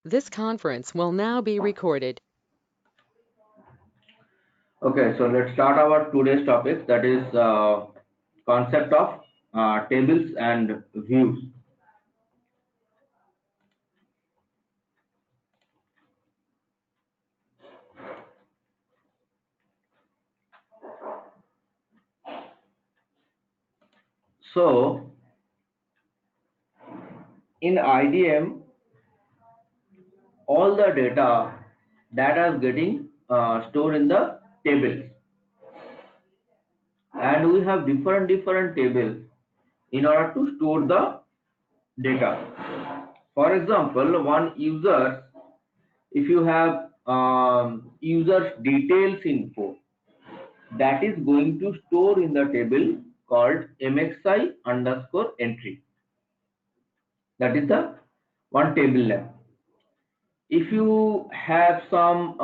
This conference will now be recorded. Okay, so let's start our today's topic, that is concept of tables and views. So in IDM, all the data is getting stored in the tables, and we have different tables in order to store the data. For example, one user, if you have user's details info, that is going to store in the table called mxi underscore entry. That is the one table name. If you have some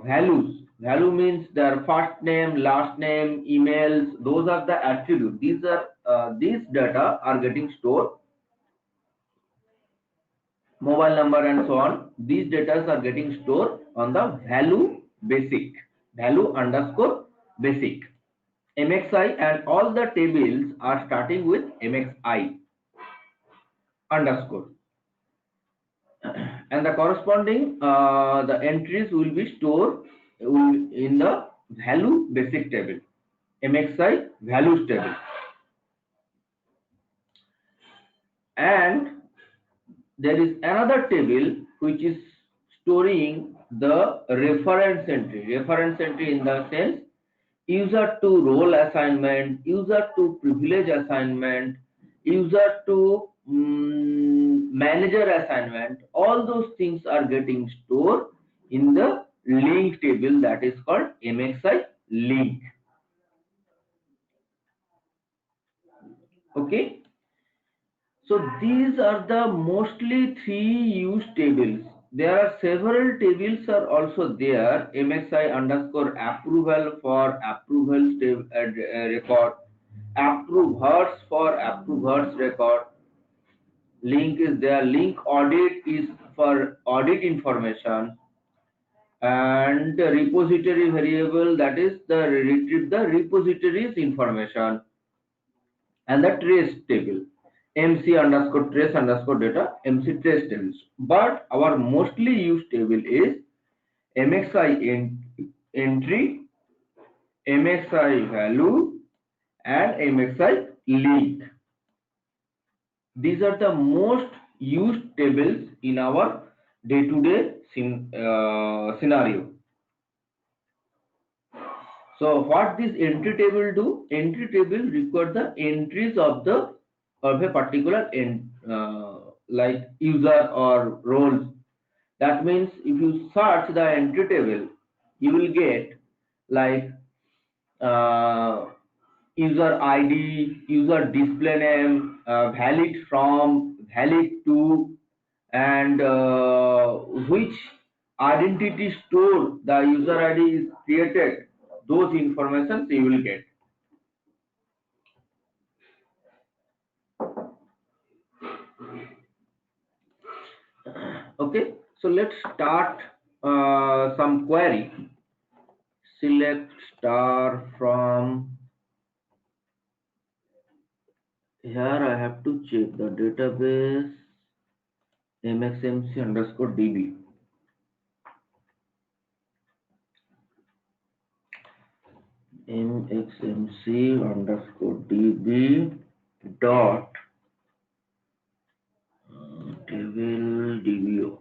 value means their first name, last name, emails, those are the attributes. These data are getting stored, mobile number and so on. These data are getting stored on the value underscore basic mxi, and all the tables are starting with mxi underscore, and the corresponding the entries will be stored in the value basic table, mxi values table. And there is another table which is storing the reference entry in the sense user to role assignment, user to privilege assignment, user to manager assignment. All those things are getting stored in the link table that is called mxi link. Okay, so these are the mostly three used tables. There are several tables are also there. mxi underscore approval for approvals record, approvers for approvers record, link is there, link audit is for audit information, and the repository variable, that is the retrieve the repositories information, and the trace table, mc underscore trace underscore data, mc trace tables. But our mostly used table is mxi entry, mxi value, and mxi link. These are the most used tables in our day-to-day scenario. So what this entry table do? Entry table record the entries of a particular like user or roles. That means if you search the entry table, you will get like uh, user ID, user display name, valid from, valid to, and which identity store the user ID is created. Those informations you will get. Okay, so let's start some query. Select star from here. I have to check the database mxmc underscore db. mxmc underscore db dot table dbo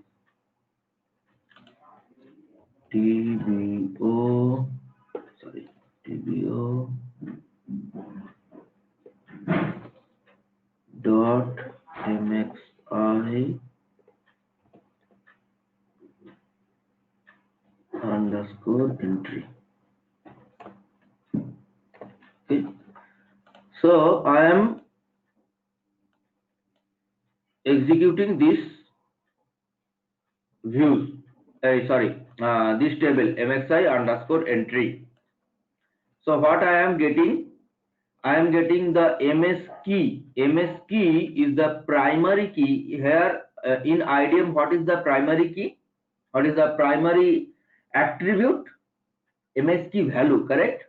sorry dbo dot mxi underscore entry. Okay, so I am executing this views, this table mxi underscore entry. So what I am getting? I am getting the ms key. Ms key is the primary key. Here in IDM, what is the primary key? What is the primary attribute? MS key value, correct?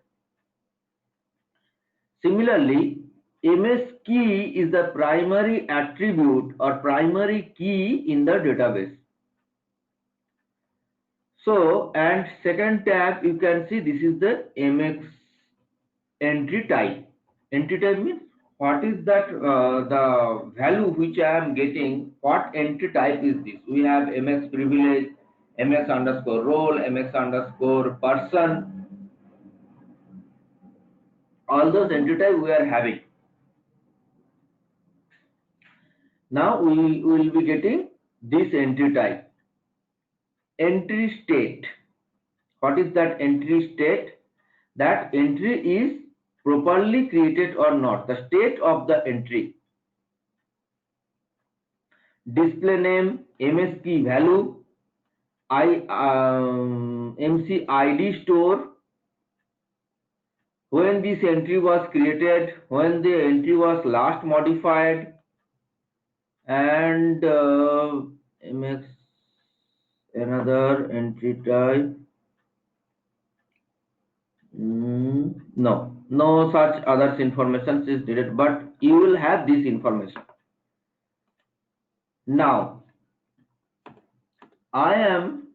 Similarly, MS key is the primary attribute or primary key in the database. So, and second tab, you can see this is the MX entry type. Entry type means what is that the value which I am getting, what entry type is this? We have MX privilege, MX underscore role, MX underscore person, all those entry type we are having. Now we will be getting this entry type. Entry state. What is that entry state? That entry is properly created or not, the state of the entry. Display name, MS key value, MC ID store, when this entry was created, when the entry was last modified, and MS another entry type. No such others information is needed, but you will have this information. Now I am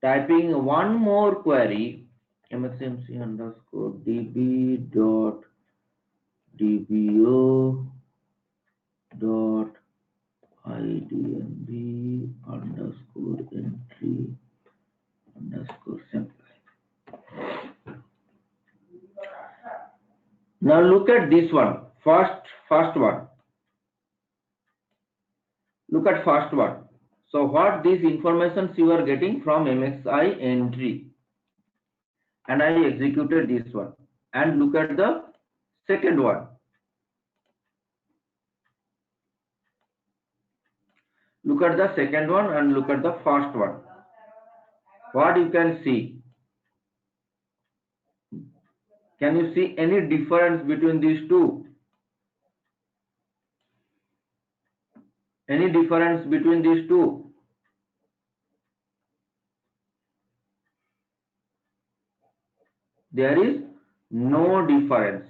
typing one more query, mxmc underscore db dot dbo dot idmb underscore entry underscore sample. Now look at this one, first one. Look at first one. So what these informations you are getting from MXI entry, and I executed this one. And look at the second one. Look at the second one and look at the first one. What you can see? Can you see any difference between these two? Any difference between these two? There is no difference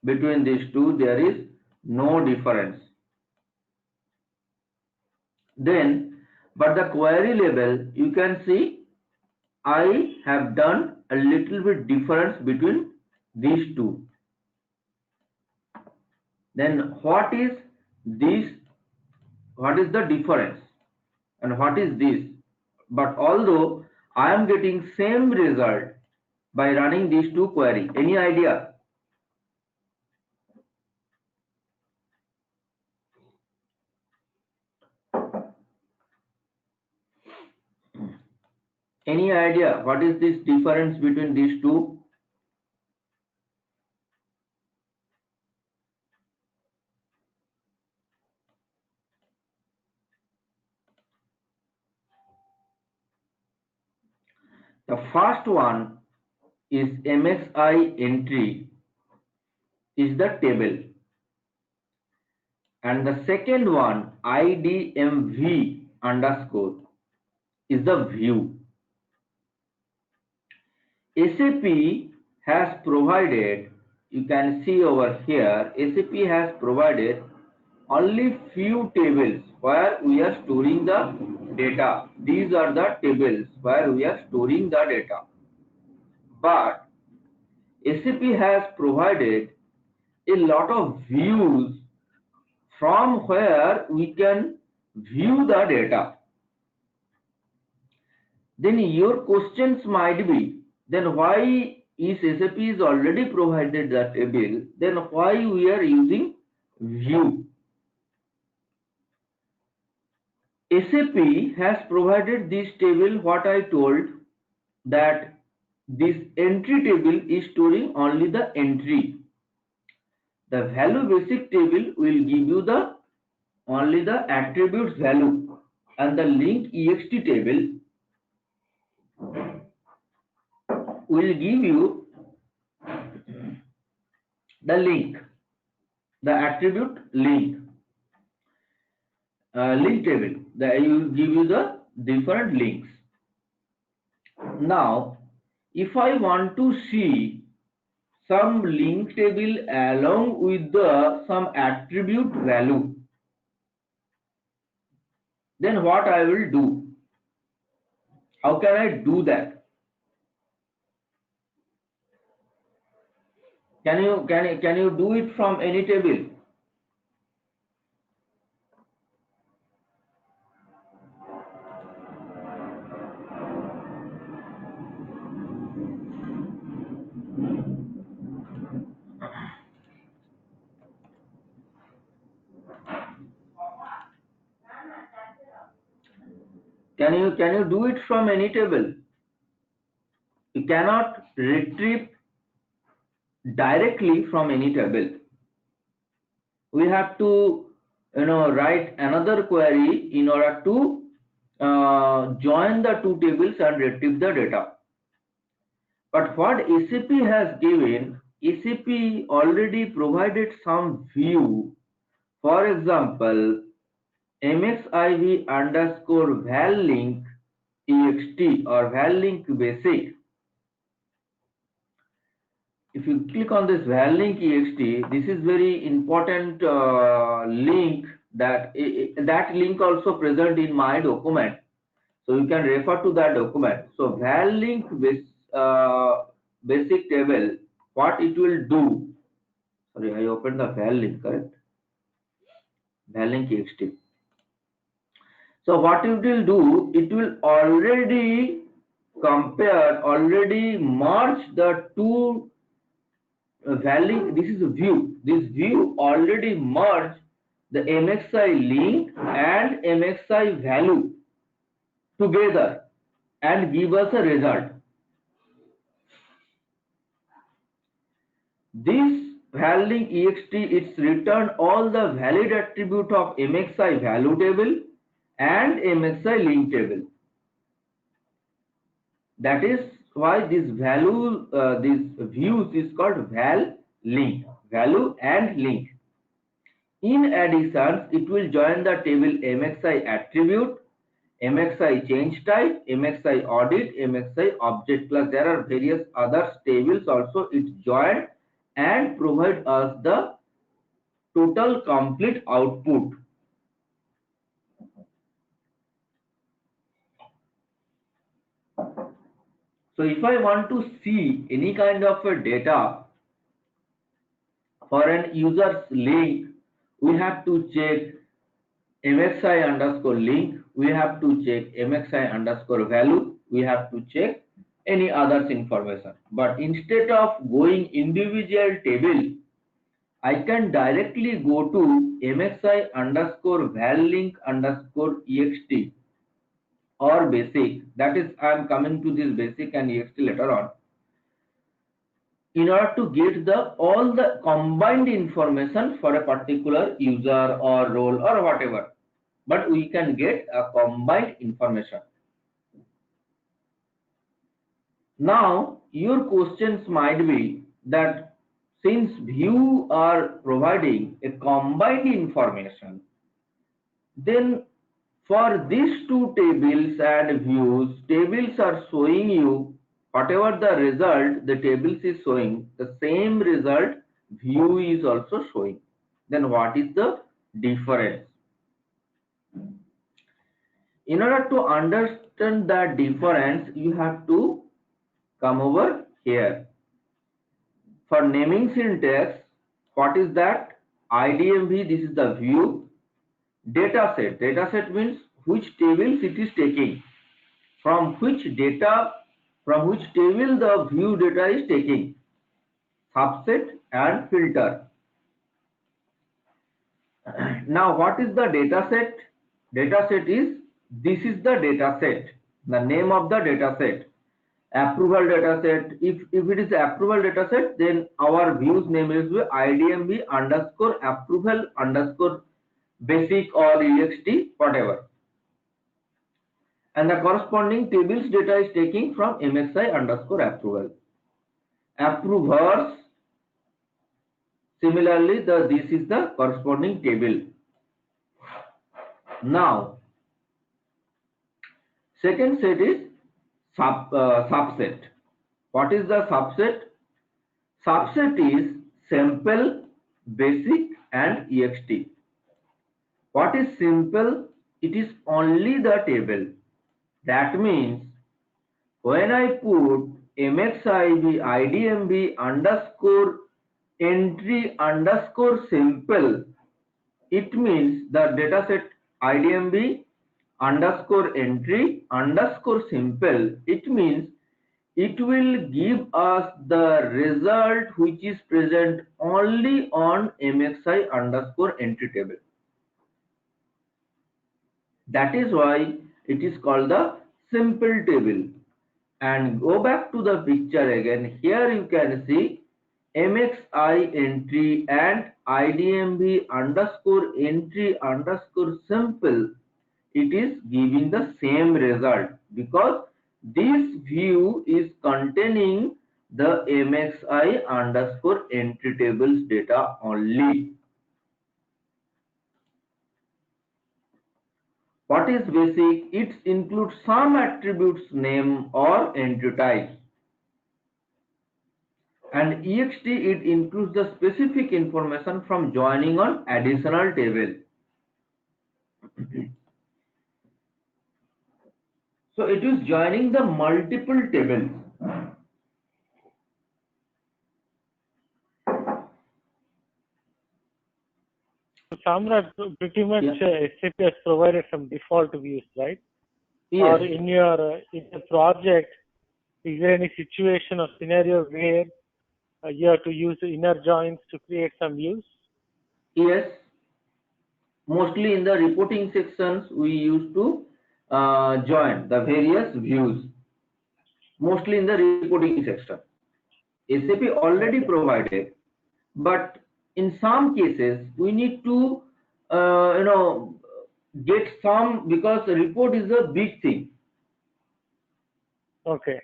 between these two. There is no difference. Then, but the query level, you can see I have done a little bit difference between these two. Then what is this? What is the difference? And what is this? But although I am getting same result by running these two queries, any idea? Any idea what is this difference between these two? The first one is MXI entry is the table, and the second one IDMV underscore is the view. SAP has provided, you can see over here, SAP has provided only few tables where we are storing the data. These are the tables where we are storing the data. But SAP has provided a lot of views from where we can view the data. Then your questions might be, then why is SAP is already provided the table, then why we are using view? SAP has provided this table, what I told, that this entry table is storing only the entry. The value basic table will give you the only the attributes value, and the link ext table will give you the link, the attribute link, link table. That will give you the different links. Now, if I want to see some link table along with the some attribute value, then what I will do? How can I do that? Can you do it from any table? Can you do it from any table? You cannot retrieve directly from any table. We have to write another query in order to join the two tables and retrieve the data. But what SAP has given, SAP already provided some view. For example, mxiv underscore val link ext or val link basic. If you click on this val link ext, this is very important link that that link also present in my document. So you can refer to that document. So val link basic table, what it will do. Sorry, I opened the val link, correct? Val link ext. So what it will do, it will already compare, already merge the two value. This is a view. This view already merge the MXI link and MXI value together and give us a result. This val link ext, it's returned all the valid attribute of MXI value table and MXI link table. That is why this value, this views is called val link, value and link. In addition, it will join the table MXI attribute, MXI change type, MXI audit, MXI object class. There are various other tables also. It joined and provide us the total complete output. So if I want to see any kind of a data for an user's link, we have to check MXI underscore link, we have to check MXI underscore value, we have to check any others information. But instead of going individual table, I can directly go to MXI underscore val link underscore ext or basic. That is, I am coming to this basic and ext later on. In order to get all the combined information for a particular user or role or whatever, but we can get a combined information. Now your questions might be that since view are providing a combined information, then for these two tables and views, tables are showing you whatever the result the tables is showing, the same result view is also showing. Then what is the difference? In order to understand that difference, you have to come over here. For naming syntax, what is that? IDMV, this is the view. Dataset. Dataset means which tables it is taking. From which table the view data is taking. Subset and filter. Now what is the dataset? Dataset is, this is the dataset. The name of the dataset. Approval dataset. If it is approval dataset, then our views name is IDMV underscore approval underscore basic or ext, whatever. And the corresponding tables data is taking from MXI underscore approval. Approvers Similarly, this is the corresponding table. Now, second set is subset. What is the subset? Subset is sample, basic, and ext. What is simple? It is only the table. That means when I put mxiv idmb underscore entry underscore simple, it means the dataset idmb underscore entry underscore simple. It means it will give us the result which is present only on mxi underscore entry table. That is why it is called the simple table. And go back to the picture again. Here you can see mxi entry and idmb underscore entry underscore simple. It is giving the same result because this view is containing the mxi underscore entry tables data only. What is basic? It includes some attributes name or entry type. And ext, it includes the specific information from joining on additional table. So it is joining the multiple tables. Samrat, pretty much SAP has provided some default views, right? Yes. Or in your project, is there any situation or scenario where you have to use inner joins to create some views? Yes. Mostly in the reporting sections, we used to join the various views. Mostly in the reporting section. SAP already provided, but in some cases we need to get some, because the report is a big thing. Okay.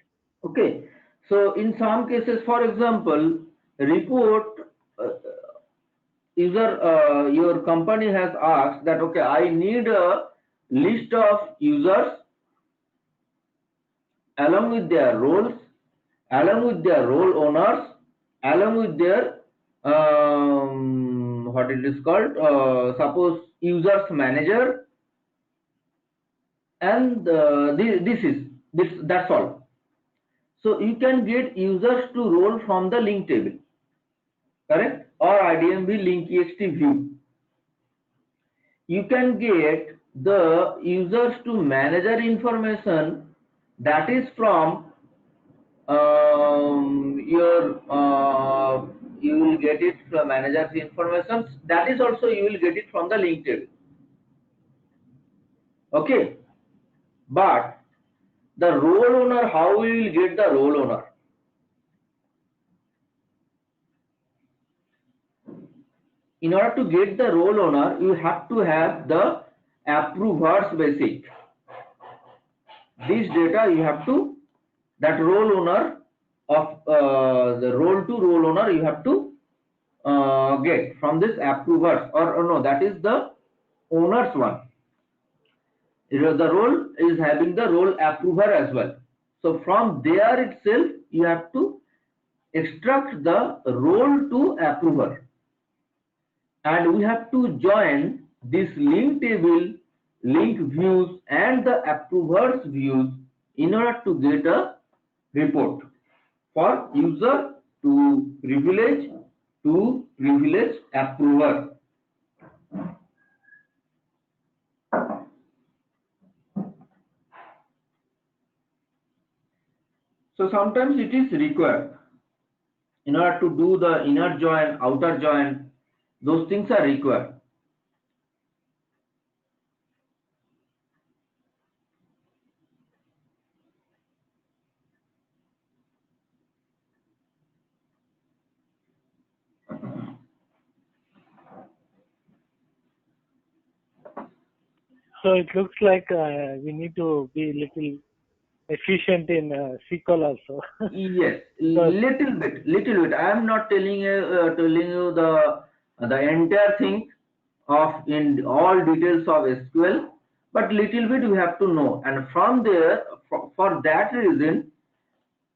So in some cases, for example, report your company has asked that, okay, I need a list of users along with their roles, along with their role owners, along with their what it is called, suppose users manager, and that's all. So you can get users to role from the link table, correct, or idmb link ext view. You can get the users to manager information, that is from you will get it from manager's information, that is also you will get it from the link table. Okay, but the role owner, how we will get the role owner? In order to get the role owner, you have to have the approvers basic. This data you have to, that role owner of the role to role owner, you have to get from this approvers, or no, that is the owner's one. The role is having the role approver as well. So from there itself, you have to extract the role to approver. And we have to join this link table, link views, and the approvers views in order to get a report for user to privilege approver. So sometimes it is required in order to do the inner join, outer join, those things are required. So it looks like we need to be a little efficient in SQL also. Yes, So, little bit. I am not telling you the entire thing of in all details of SQL, but little bit we have to know. And from there, for that reason,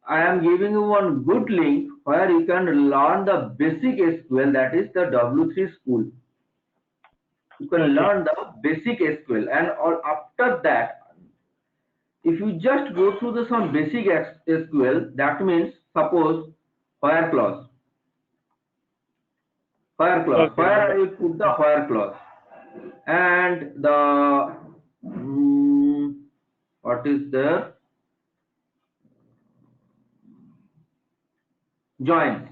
I am giving you one good link where you can learn the basic SQL. That is the W3 school. You can okay. learn the basic SQL, and all after that, if you just go through the some basic SQL, that means suppose where clause, Okay. where I will put the where clause, and the what is there, joins.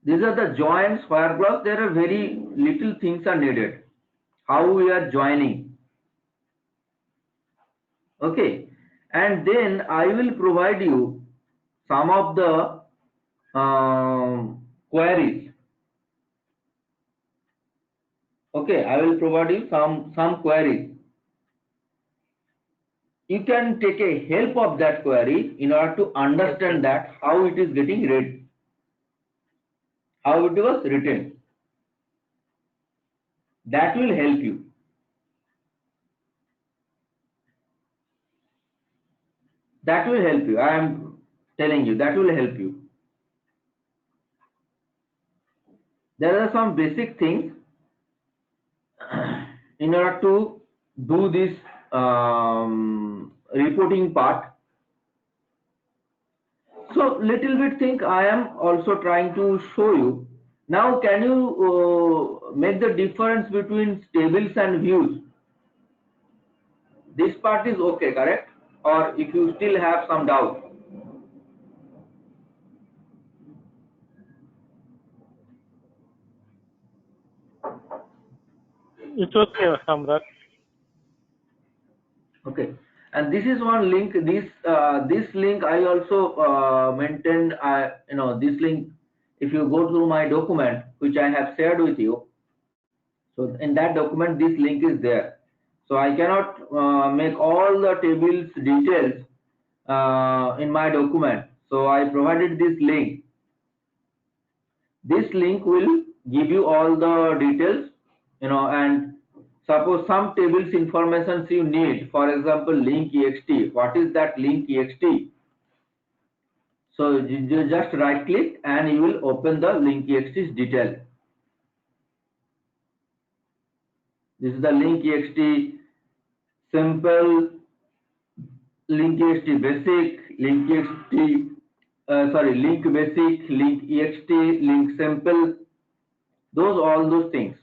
These are the joins where clause. There are very little things are needed. How we are joining, okay, and then I will provide you some of the queries. Okay, I will provide you some queries. You can take a help of that query in order to understand that how it is getting read, how it was written. That will help you. That will help you. I am telling you, that will help you. There are some basic things in order to do this reporting part. So little bit thing I am also trying to show you. Now can you make the difference between tables and views? This part is okay, correct? Or if you still have some doubt. It's okay, Samrat. Okay, and this is one link. This link I also maintained. This link. If you go through my document, which I have shared with you, so in that document this link is there. So I cannot make all the tables details in my document. So I provided this link. This link will give you all the details, and suppose some tables information you need, for example, link ext. What is that link ext? So you just right click and you will open the link ext detail. This is the link ext simple, link ext basic, link ext, link basic, link ext, link simple, all those things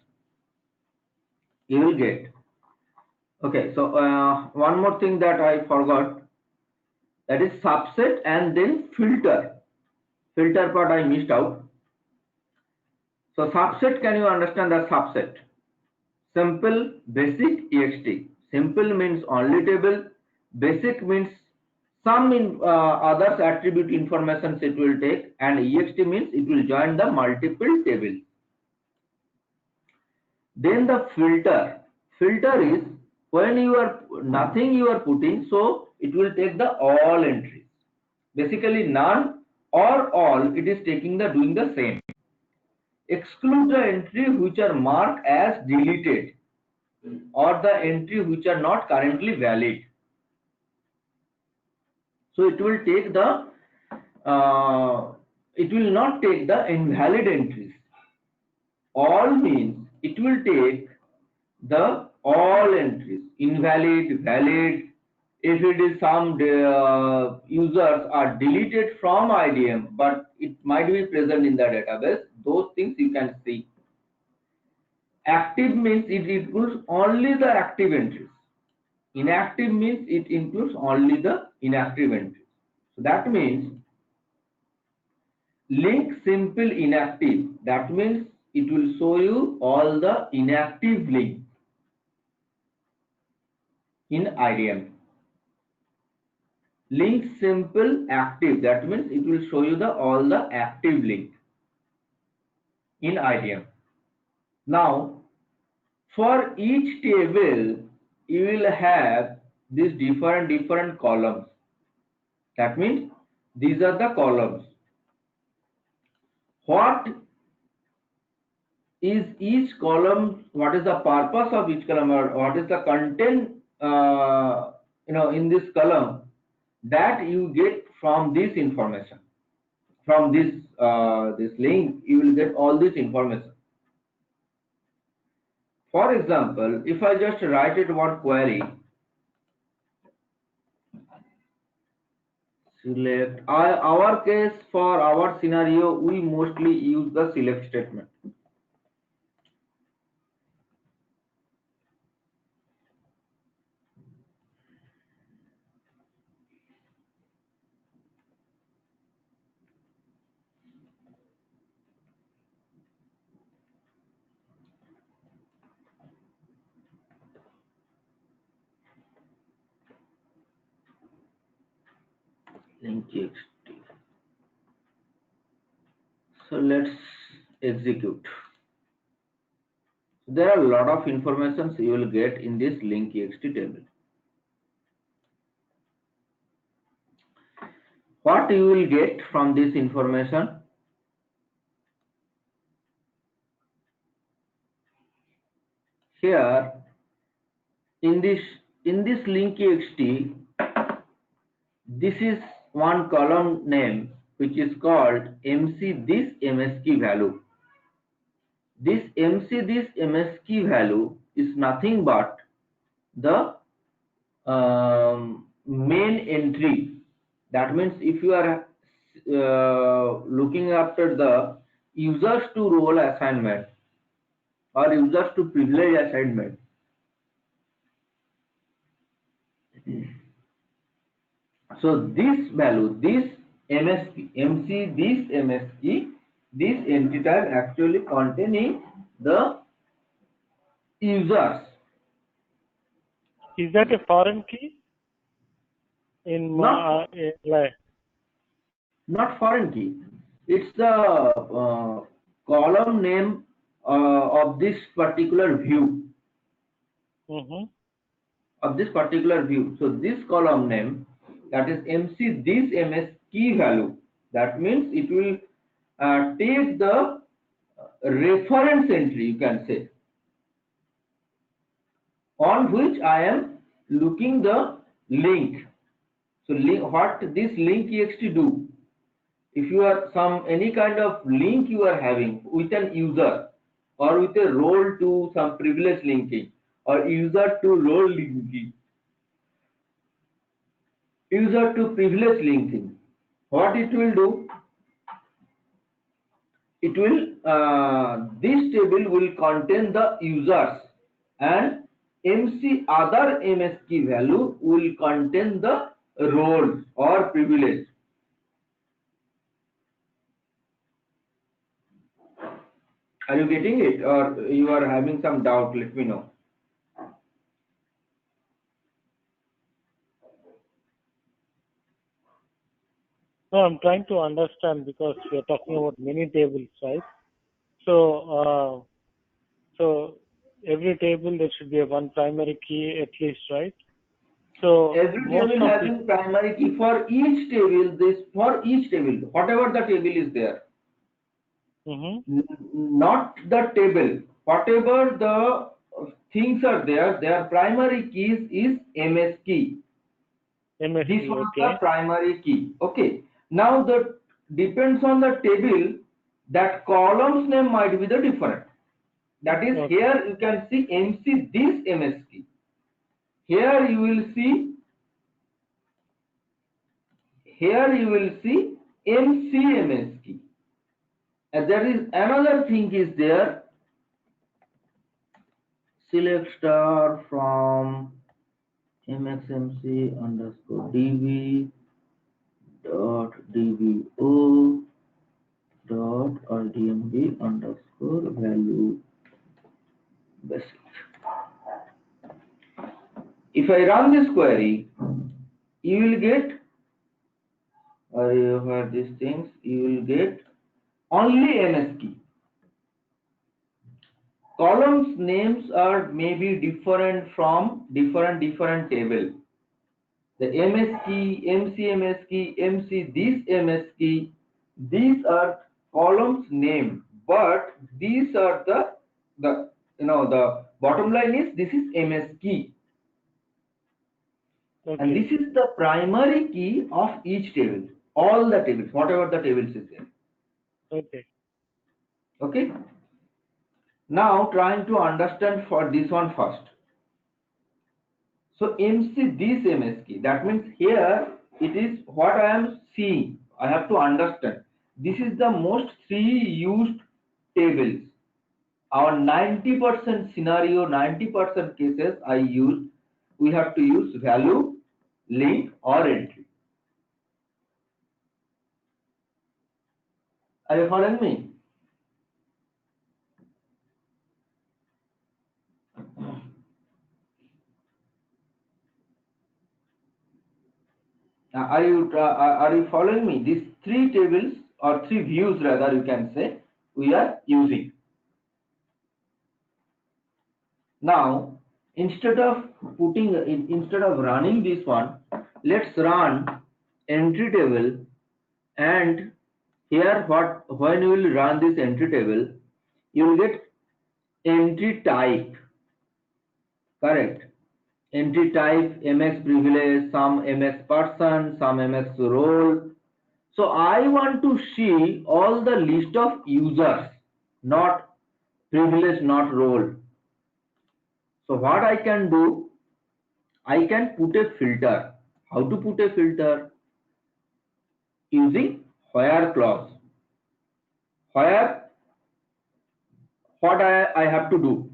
you will get. Okay, so one more thing that I forgot, that is subset and then filter. Filter part I missed out. So subset, can you understand that subset? Simple, basic, ext. Simple means only table. Basic means some others attribute information it will take, and ext means it will join the multiple tables. Then the filter. Filter is when you are nothing you are putting, so it will take the all entries. Basically none or all, it is taking the doing the same. Exclude the entry which are marked as deleted or the entry which are not currently valid. So it will take the it will not take the invalid entries. All means it will take the all entries, invalid, valid. If it is some users are deleted from IDM, but it might be present in the database, those things you can see. Active means it includes only the active entries. Inactive means it includes only the inactive entries. So that means link simple inactive. That means it will show you all the inactive links in IDM. Link simple active, that means it will show you all the active link in IDM. Now for each table you will have these different columns. That means these are the columns. What is each column? What is the purpose of each column, or what is the content in this column, that you get from this information? From this link, you will get all this information. For example, if I just write it one query, select. Our case, for our scenario, we mostly use the select statement. Link txt. So let's execute. There are a lot of informations you will get in this link txt table. What you will get from this information? Here in this link txt, this is one column name which is called MC this MS key value. This MC this MS key value is nothing but the main entry. That means if you are looking after the users to role assignment or users to privilege assignment, so this value, this MS key, MC this MS key, this entity type actually containing the users. Is that a foreign key? Not foreign key. It's the column name of this particular view. Of this particular view. So this column name, that is MC this MS key value. That means it will take the reference entry, you can say, on which I am looking the link. So what this link txt do? If you are any kind of link you are having with an user, or with a role to some privilege linking, or user to role linking, user to privilege linking, what it will do? It will this table will contain the users, and MC other MS key value will contain the roles or privilege. Are you getting it, or you are having some doubt? Let me know. No, I'm trying to understand, because we are talking about many tables, right? So, so every table there should be one primary key at least, right? So every table having primary key for each table. For each table, whatever the table is there. Not the table. Whatever the things are there, their primary keys is MS key. MS This key, was okay. the primary key. Okay. Now the depends on the table, that column's name might be the different. That is, Okay. here you can see MC this MS key. Here you will see MC MS key. And there is another thing is there. Select star from mxmc underscore db dot dbo dot rdmb underscore value basic. If I run this query, you will get, or you have these things, you will get only MS key. Columns names are maybe different from different table. the MS key, MC key, MC this MS key. These are columns name, but these are the the bottom line is this is MS key, and Okay. this is the primary key of each table, all the tables, whatever the tables is there. Okay. Okay. Now trying to understand for this one first. So MC this MS key, that means here it is what I am seeing. I have to understand. This is the most three used tables. Our 90% scenario, 90% cases we have to use value, link or entry. Are you following me? Are you following me? These three tables or three views rather you can say we are using. Now instead of running this one, let's run entry table, and here when you will run this entry table, you will get entry type, correct? Entry type MX privilege, some MX person, some MX role. So I want to see all the list of users, not privilege, not role. So what I can do, I can put a filter. How to put a filter? Using where clause. Where, what I have to do?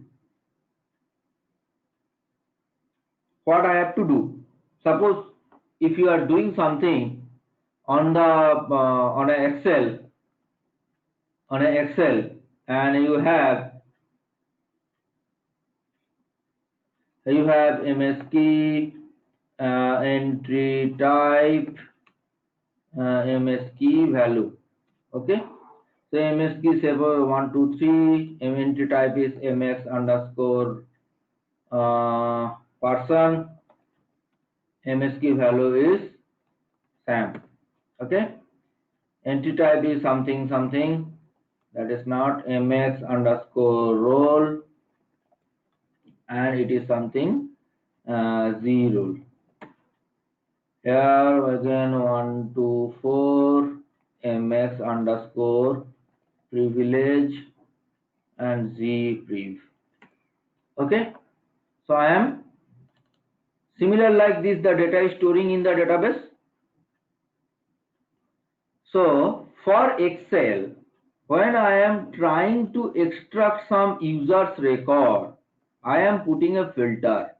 What I have to do? Suppose if you are doing something on the on an Excel, and you have MS key, entry type, MS key value. Okay, so MS key server 1 2 3, entry type is MX underscore person, MS key value is Sam. Okay, entry type is something something, that is not MX underscore role, and it is something Z role. Here again 1 2 4 MX underscore privilege and Z priv. Okay, so I am similar like this, the data is storing in the database. So for Excel, when I am trying to extract some user's record, I am putting a filter.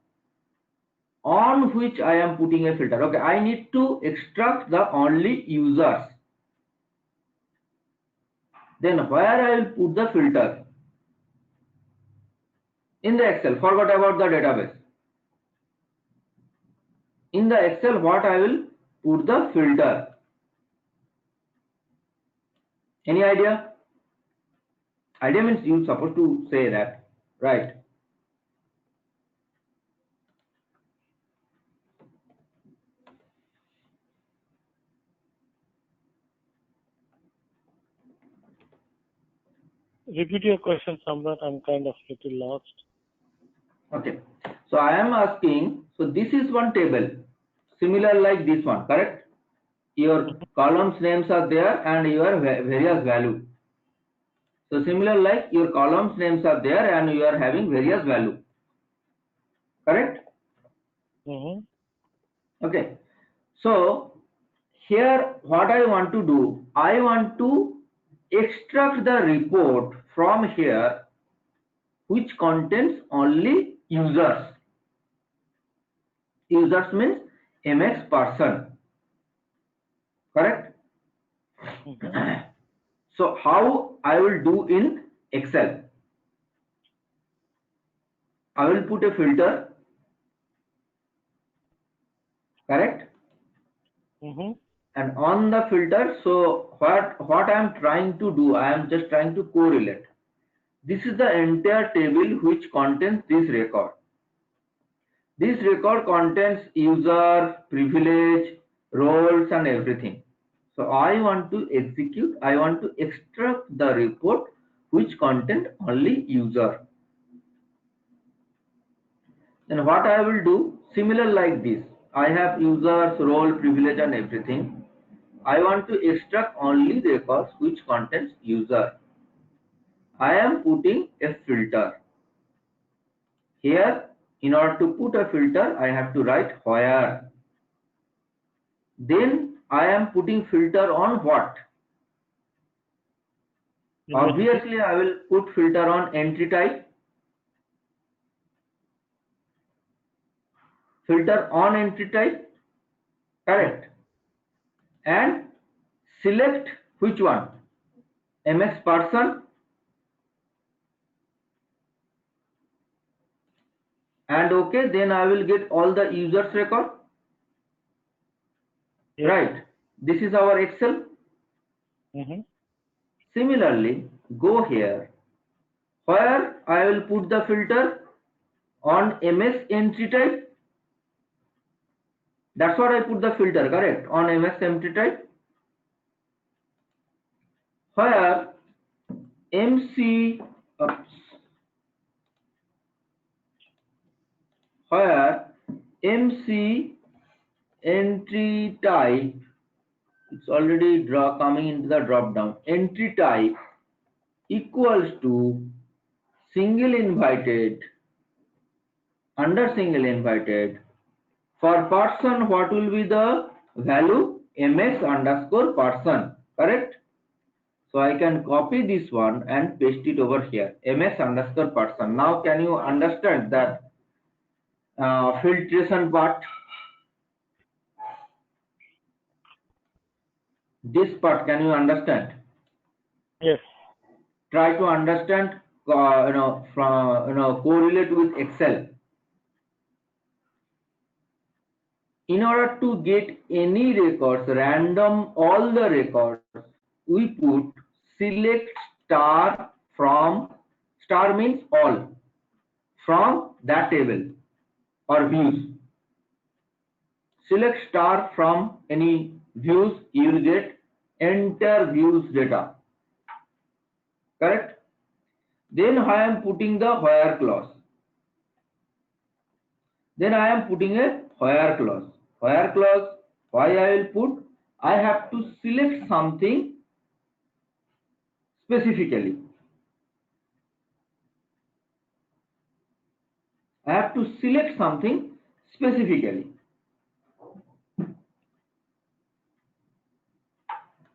On which I am putting a filter. Okay, I need to extract the only users. Then where I will put the filter? In the Excel, forgot about the database. In the Excel, what I will put the filter? Any idea? Idea means you're supposed to say that, right? Repeat your question somewhat. I'm kind of little lost. Okay, so I am asking, so this is one table, similar like this one, correct? Your columns names are there and your various value. So similar like your columns names are there and you are having various value, correct? Okay, so here what I want to do, I want to extract the report from here which contains only users. Users means MX person, correct? So how I will do in Excel? I will put a filter, correct? And on the filter, so what I am trying to do, I am just trying to correlate. This is the entire table which contains this record. This record contains user, privilege, roles and everything. So I want to execute, I want to extract the report which contain only user. Then what I will do, similar like this, I have users, role, privilege and everything. I want to extract only the records which contains user. I am putting a filter. Here, in order to put a filter, I have to write where. Then I am putting filter on what? Obviously, I will put filter on entry type. Filter on entry type. Correct. And select which one? MS person. And okay, then I will get all the users record. Yes. Right. This is our Excel. Similarly, go here. Where I will put the filter on MS entry type. That's what I put the filter, correct? On MS entry type. Where MC, where MC entry type, it's already coming into the drop down. Entry type equals to single invited, under single invited. For person, what will be the value? MS underscore person, correct? So I can copy this one and paste it over here, MS underscore person. Now can you understand that filtration part? This part, can you understand? Yes. Try to understand, correlate with Excel. In order to get any records, random, all the records, we put select star from, star means all, from that table or views. Select star from any views, you will get enter views data. Correct? Then I am putting the where clause. Then I am putting a where clause. Where clause, why I will put? I have to select something specifically. I have to select something specifically.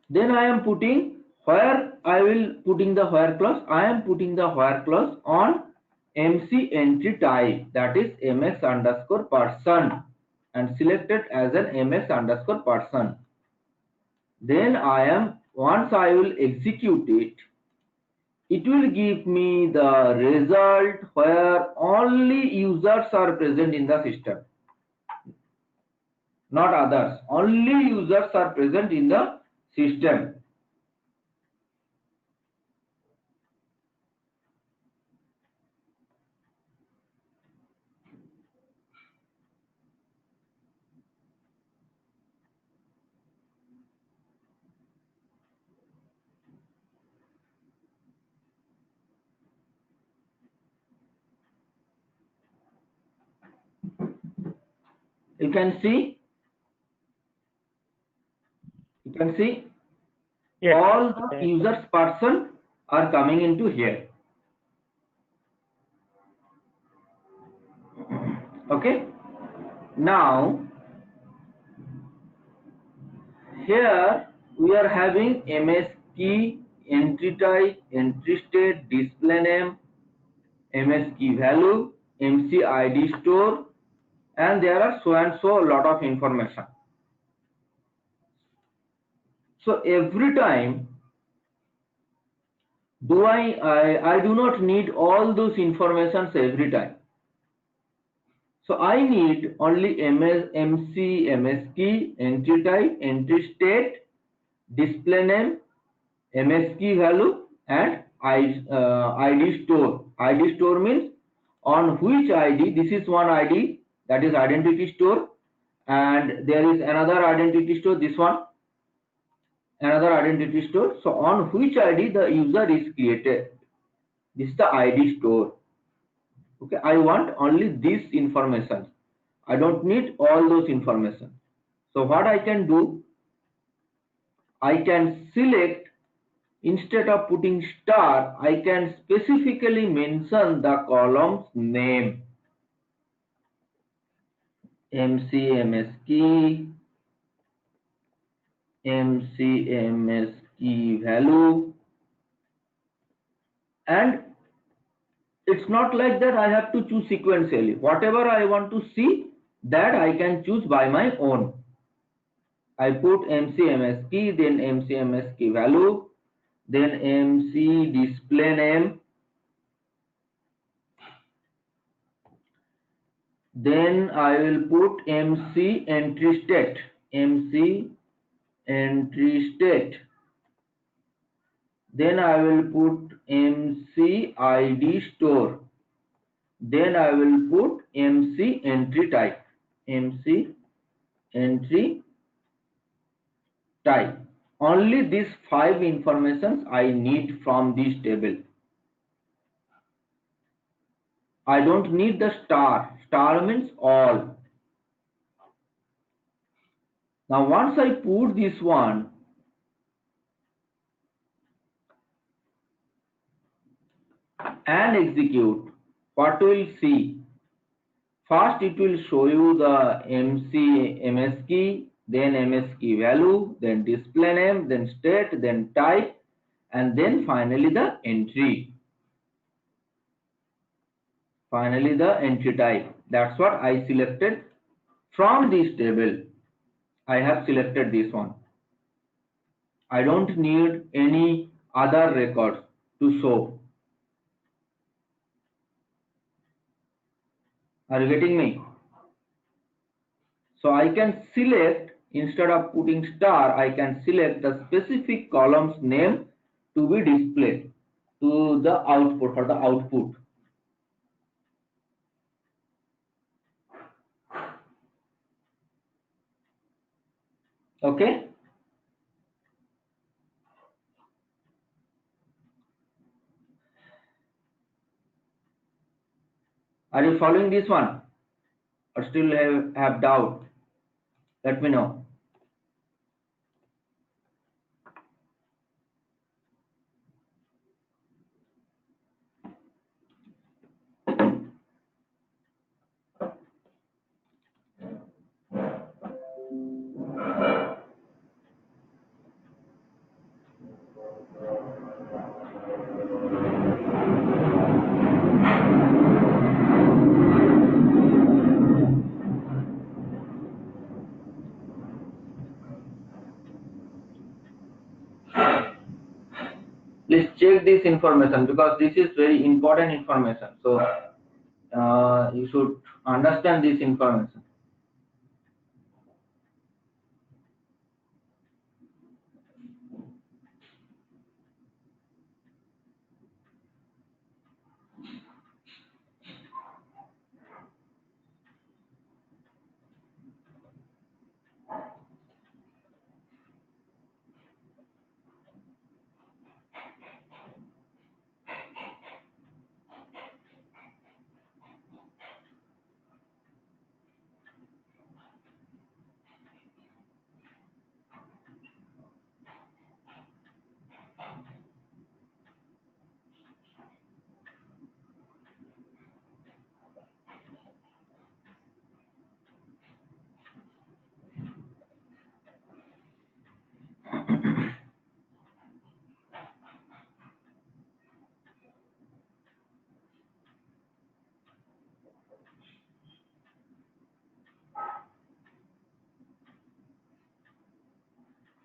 Then I am putting where, I will putting the where clause. I am putting the where clause on MC entry type, that is MS underscore person, and selected as an MS underscore person. Then I am, once I will execute it, it will give me the result where only users are present in the system, not others. Only users are present in the system. You can see, Yes. all the users person are coming into here. Okay. Now here we are having MS key, entry type, entry state, display name, MS key value, MC ID store, and there are so and so a lot of information. So every time I do not need all those informations every time. So I need only MC, MS key, entry type, entry state, display name, MS key value, and ID store. ID store means on which ID, this is one ID, that is identity store, and there is another identity store, this one, another identity store. So on which ID the user is created, this is the ID store. Okay, I want only this information, I don't need all those information. So what I can do, I can select, instead of putting star, I can specifically mention the column's name, MCMS key, MCMS key value, and it's not like that I have to choose sequentially. Whatever I want to see, that I can choose by my own. I put MCMS key, then MCMS key value, then MC display name, then I will put MC entry state, MC entry state, then I will put MC ID store, then I will put MC entry type, MC entry type. Only these 5 informations I need from this table. I don't need the star. Star means all. Now once I put this one, and execute, what we'll see? First it will show you the MC MS key, then MS key value, then display name, then state, then type, and then finally the entry. Finally the entry type. That's what I selected from this table. I have selected this one. I don't need any other records to show. Are you getting me? So I can select, instead of putting star, I can select the specific column's name to be displayed to the output, for the output. Okay. Are you following this one, or still have doubt? Let me know. Please check this information, because this is very important information. So you should understand this information.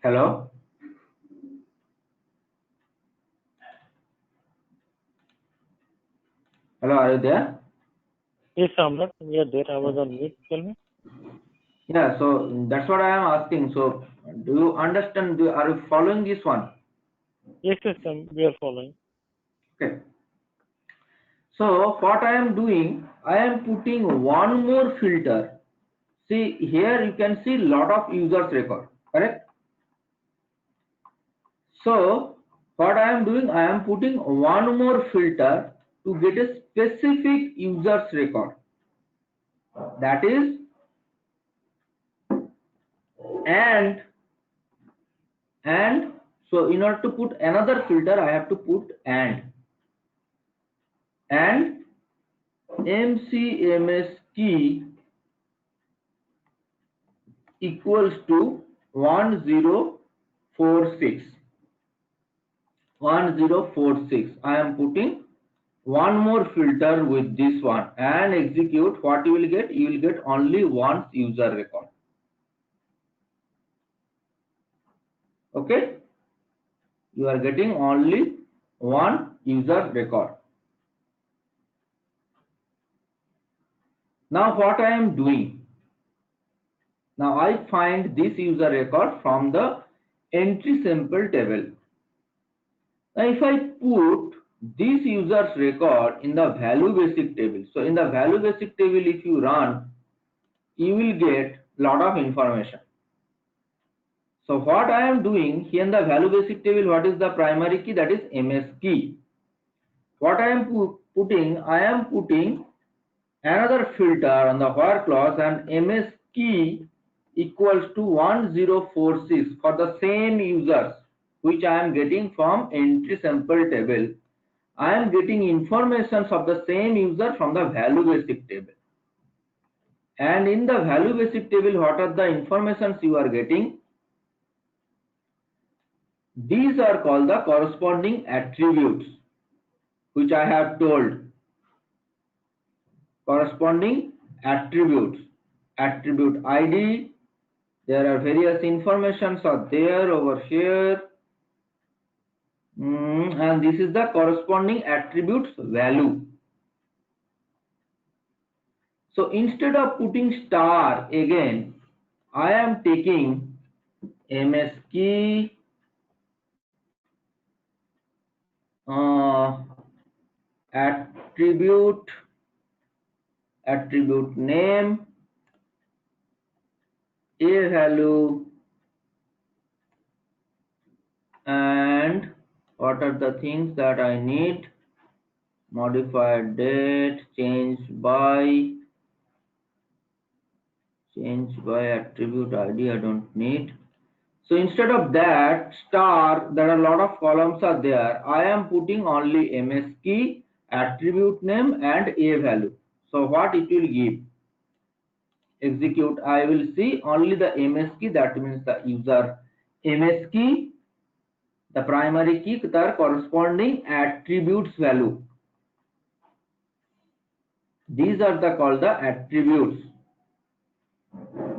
Hello? Hello, are you there? Yes, Samrat, we are there. I was on mute. Tell me. Yeah, so that's what I am asking. So do you understand? Are you following this one? Yes, we are following. Okay. So what I am doing, I am putting one more filter. See here you can see lot of users record, correct? So what I am doing, I am putting one more filter to get a specific users record. That is and so in order to put another filter, I have to put and MCMS key equals to 1046. 1046. I am putting one more filter with this one and execute. What you will get? You will get only one user record. Okay, you are getting only one user record. Now what I am doing? Now I find this user record from the entry sample table. Now if I put this user's record in the value basic table, so in the value basic table if you run, you will get lot of information. So what I am doing here in the value basic table, what is the primary key? That is MS key. What I am putting, I am putting another filter on the where clause and MS key equals to 1046 for the same users which I am getting from entry sample table. I am getting informations of the same user from the value basic table. And in the value basic table, what are the informations you are getting? These are called the corresponding attributes, which I have told. Corresponding attributes. Attribute ID. There are various informations are there over here. And this is the corresponding attributes value. So instead of putting star again, I am taking MS key, attribute name, a value, and what are the things that I need? Modified date, change by attribute ID I don't need. So instead of that star, there are a lot of columns are there. I am putting only MS key, attribute name and a value. So what it will give? Execute. I will see only the MS key, that means the user MS key, the primary key, the corresponding attributes value. These are called the attributes.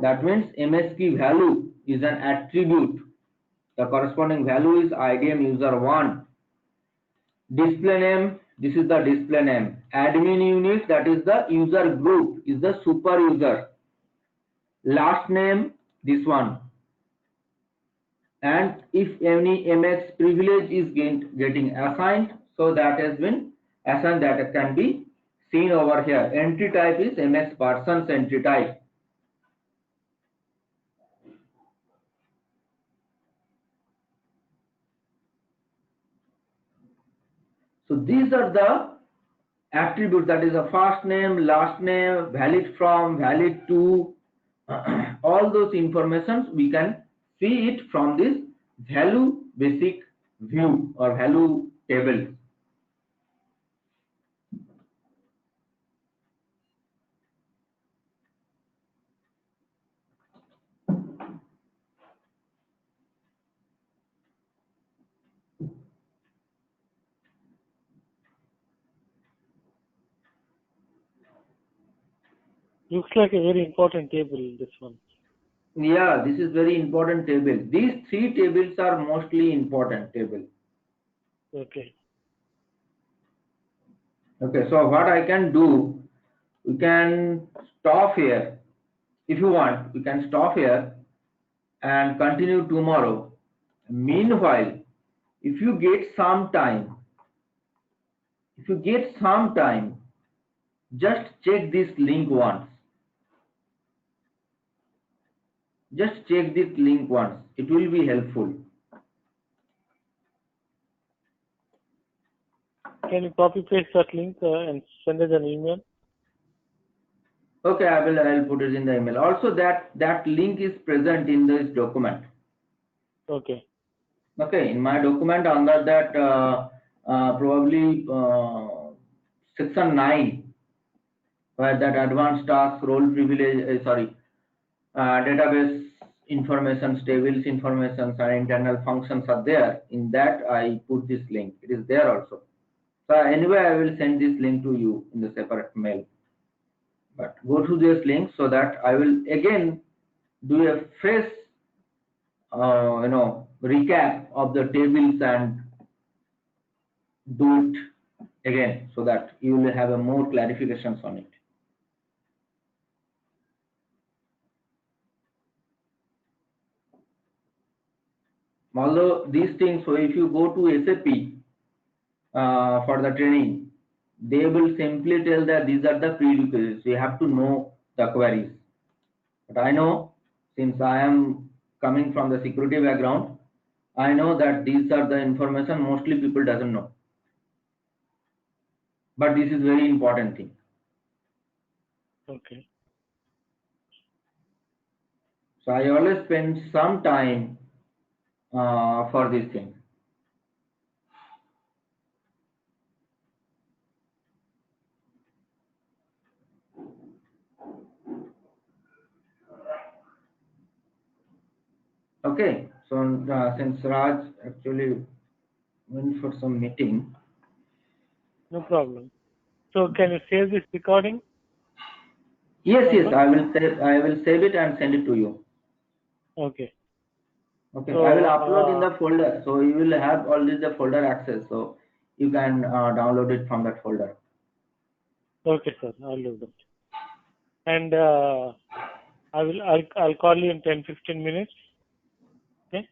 That means MS key value is an attribute. The corresponding value is IDM user 1. Display name, this is the display name. Admin unit, that is the user group, is the super user. Last name, this one. And if any MX privilege is getting assigned, so that has been assigned, that can be seen over here. Entry type is MX person's entry type. So these are the attributes, that is a first name, last name, valid from, valid to, all those informations we can see it from this value basic view or value table. Looks like a very important table, this one. Yeah, this is very important table. These three tables are mostly important table. Okay. Okay, so what I can do, we can stop here. If you want, we can stop here and continue tomorrow. Meanwhile, if you get some time, just check this link once. Just check this link once. It will be helpful. Can you copy paste that link and send it an email? Okay, I'll put it in the email. Also, that link is present in this document. Okay. Okay, in my document under that probably section 9, where that advanced task, role privilege, database information, tables information, and internal functions are there. In that I put this link. It is there also. So anyway, I will send this link to you in the separate mail. But go to this link so that I will again do a fresh, recap of the tables and do it again so that you will have a more clarifications on it. Although these things, so if you go to SAP for the training, they will simply tell that these are the prerequisites. You have to know the queries. But I know, since I am coming from the security background, I know that these are the information mostly people doesn't know. But this is very important thing. Okay. So I always spend some time for this thing. Okay, so since Raj actually went for some meeting. No problem. So can you save this recording? Yes, I will save it and send it to you. Okay. Okay, So, I will upload in the folder, so you will have already the folder access, so you can download it from that folder. Okay, sir. I'll do that. And I'll call you in 10-15 minutes. Okay.